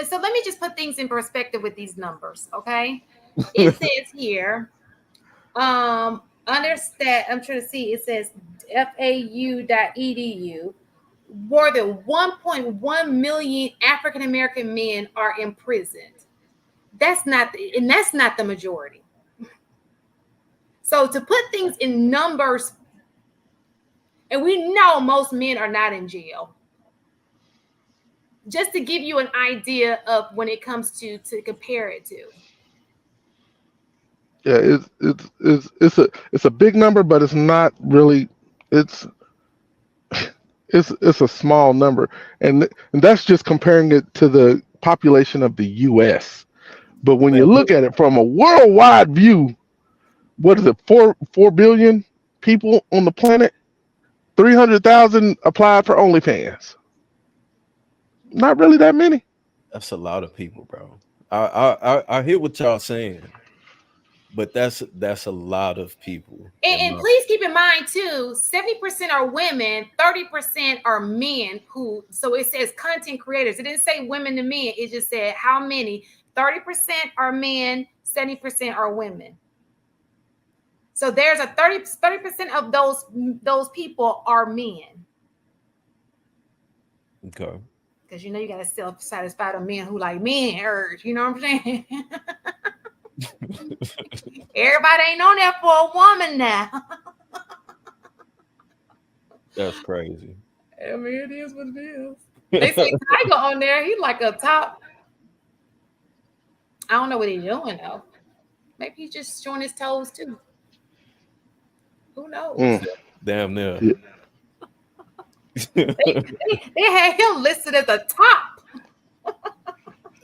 So let me just put things in perspective with these numbers, okay? It says here, under stat, I'm trying to see, it says fau.edu, more than 1.1 million African American men are imprisoned. That's not the majority. So to put things in numbers, and we know most men are not in jail. Just to give you an idea of when it comes to compare it to. Yeah, it's a big number, but it's not really. It's a small number, and that's just comparing it to the population of the U.S. But when you Man, look at it from a worldwide view, what is it? 4 billion people on the planet. 300,000 applied for OnlyFans. Not really that many. that's a lot of people, bro. I hear what y'all saying, but that's a lot of people. And please keep in mind too, 70% are women, 30% are men who, so it says content creators. It didn't say women to men. It just said how many. 30% are men, 70% are women. So there's a 30% of those people are men. Okay. Because you got to self-satisfy the men who like men urge. You know what I'm saying? Everybody ain't on there for a woman now. That's crazy. I mean, it is what it is. They say Tiger on there. He's like a top. I don't know what he's doing though. Maybe he's just showing his toes too. Who knows? Damn near. Yeah. They had him listed at the top.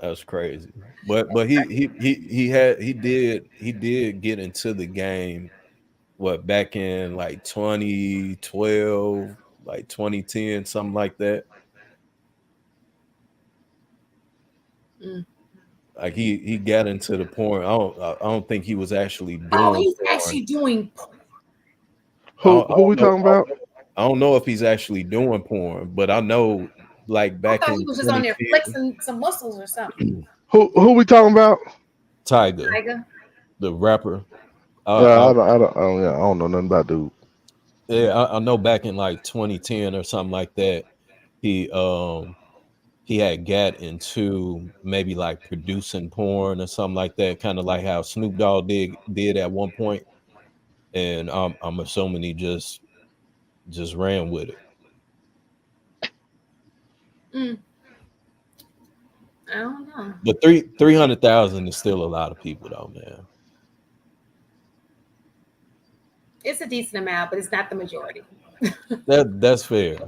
That's crazy. But he did get into the game back in like 2012, like 2010, something like that. Like he got into the porn. I don't think he was actually doing. Oh, he's porn. actually doing porn. Who we talking about? I don't know if he's actually doing porn, but I know like back in he was just on there flexing some muscles or something. Who we talking about? Tiger, the rapper. I don't know nothing about dude. Yeah, I know back in like 2010 or something like that, he had got into maybe like producing porn or something like that, kind of like how Snoop Dogg did at one point, and I'm assuming he just ran with it. I don't know. But 300,000 is still a lot of people, though, man. It's a decent amount, but it's not the majority. That's fair.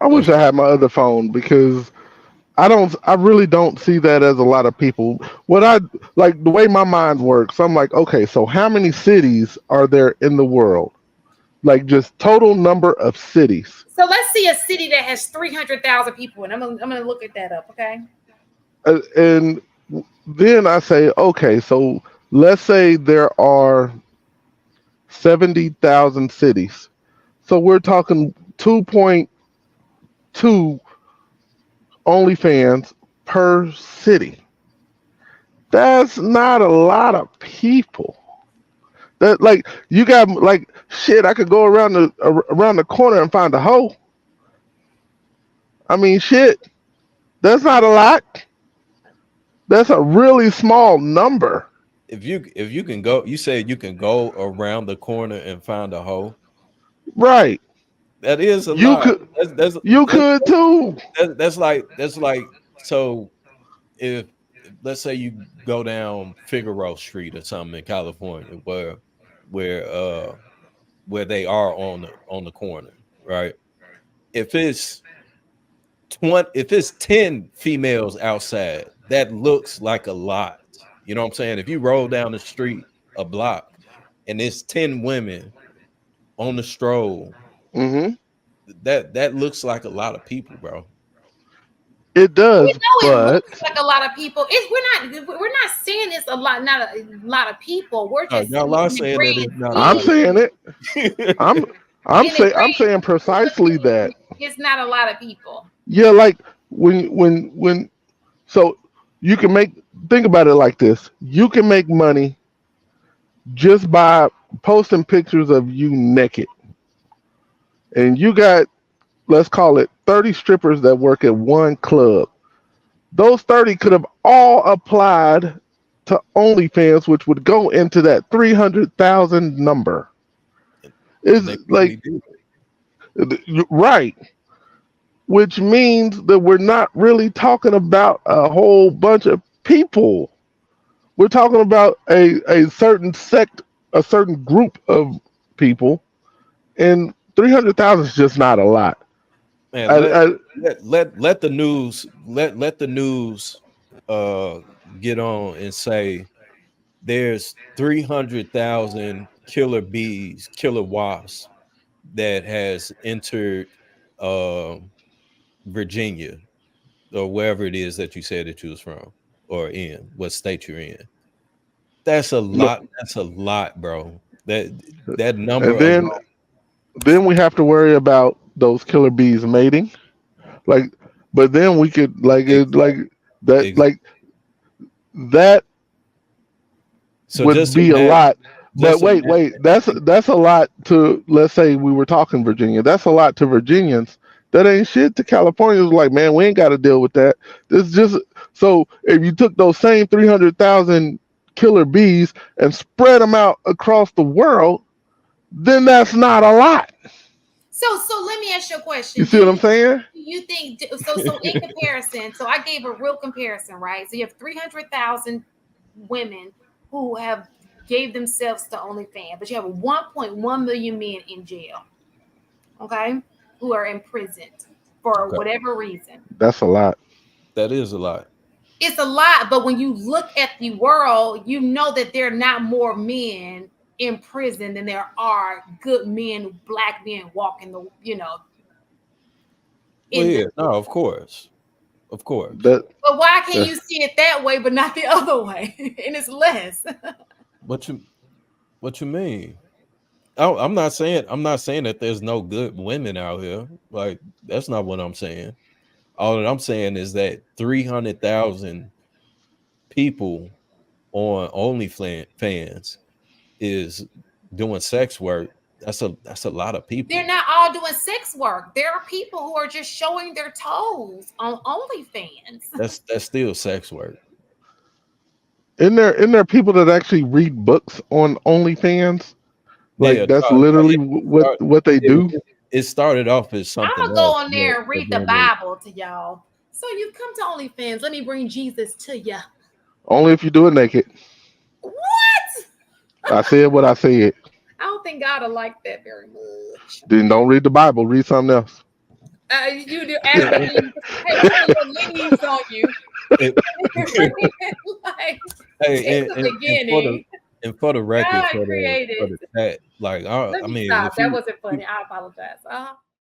I wish I had my other phone because I really don't see that as a lot of people. What I like the way my mind works, I'm like, okay, so how many cities are there in the world? Like just total number of cities. So let's see a city that has 300,000 people, and I'm gonna look at that up, okay? And then I say, okay, so let's say there are 70,000 cities. So we're talking 2.2 OnlyFans per city. That's not a lot of people. That like you got like shit. I could go around the corner and find a hoe. I mean, shit. That's not a lot. That's a really small number. If you can go, you said you can go around the corner and find a hoe. Right. That is a You lot. could. You could too. That's like so. If let's say you go down Figueroa Street or something in California, where they are on the corner, right? If it's 10 females outside, that looks like a lot. You know what I'm saying? If you roll down the street a block and it's 10 women on the stroll, that looks like a lot of people, bro. It does, we know it looks like a lot of people. We're not saying it's a lot, not a lot of people. We're just saying that it's not. I'm saying it. I'm saying precisely that it's not a lot of people. Yeah, like when So you can think about it like this. You can make money just by posting pictures of you naked. And you got, let's call it 30 strippers that work at one club. Those 30 could have all applied to OnlyFans, which would go into that 300,000 number. And Is they like, probably do. right, which means that we're not really talking about a whole bunch of people. We're talking about a certain sect, a certain group of people, and 300,000 is just not a lot. Man, I, I, let the news let the news uh get on and say there's 300,000 killer bees, killer wasps that has entered uh, Virginia or wherever it is that you said that you was from or in what state you're in. That's a no, lot. That's a lot, bro. That number and then alone. then we have to worry about those killer bees mating. Like, but then we could like Exactly. that Exactly. that So would be a lot. But just wait, imagine. that's a lot to, let's say we were talking Virginia. That's a lot to Virginians. That ain't shit to Californians. Like, man, we ain't got to deal with that. This just so if you took those same 300,000 killer bees and spread them out across the world, then that's not a lot. So let me ask you a You question. see what I'm saying? You think so in comparison, so I gave a real comparison, right? So you have 300,000 women who have gave themselves to OnlyFans, but you have 1.1 million men in jail, okay, who are imprisoned for Okay, whatever reason. That's a lot. that is a lot. It's a lot, but when you look at the world, you know that there are not more men in prison than there are good men, black men walking the, Well, in the. yeah, no, of course, of course. That But why can uh, you see it that way, but not the other way? And it's less. What you what you mean? I'm not saying that there's no good women out here. Like that's not what I'm saying. All that I'm saying is that 300,000 people on OnlyFans is doing sex work. That's a lot of They're people. not all doing sex work. There are people who are just showing their toes on OnlyFans. That's still sex work. in there people that actually read books on OnlyFans. Yeah, Like that's no, literally start, what they it, do. it started off as I'm something gonna go else, on but, there and but read the then it, Bible to y'all. So you come to OnlyFans. Let me bring Jesus to you. Only if you do it naked. What? I said what I said. I don't think God will like that very much. Then don't read the Bible. Read something else. You do ask it, me, hey, what are your leaves on you? it, Like hey, in the and beginning, for the record, God for created. the chat, like Let I me mean, stop. That wasn't funny. I apologize.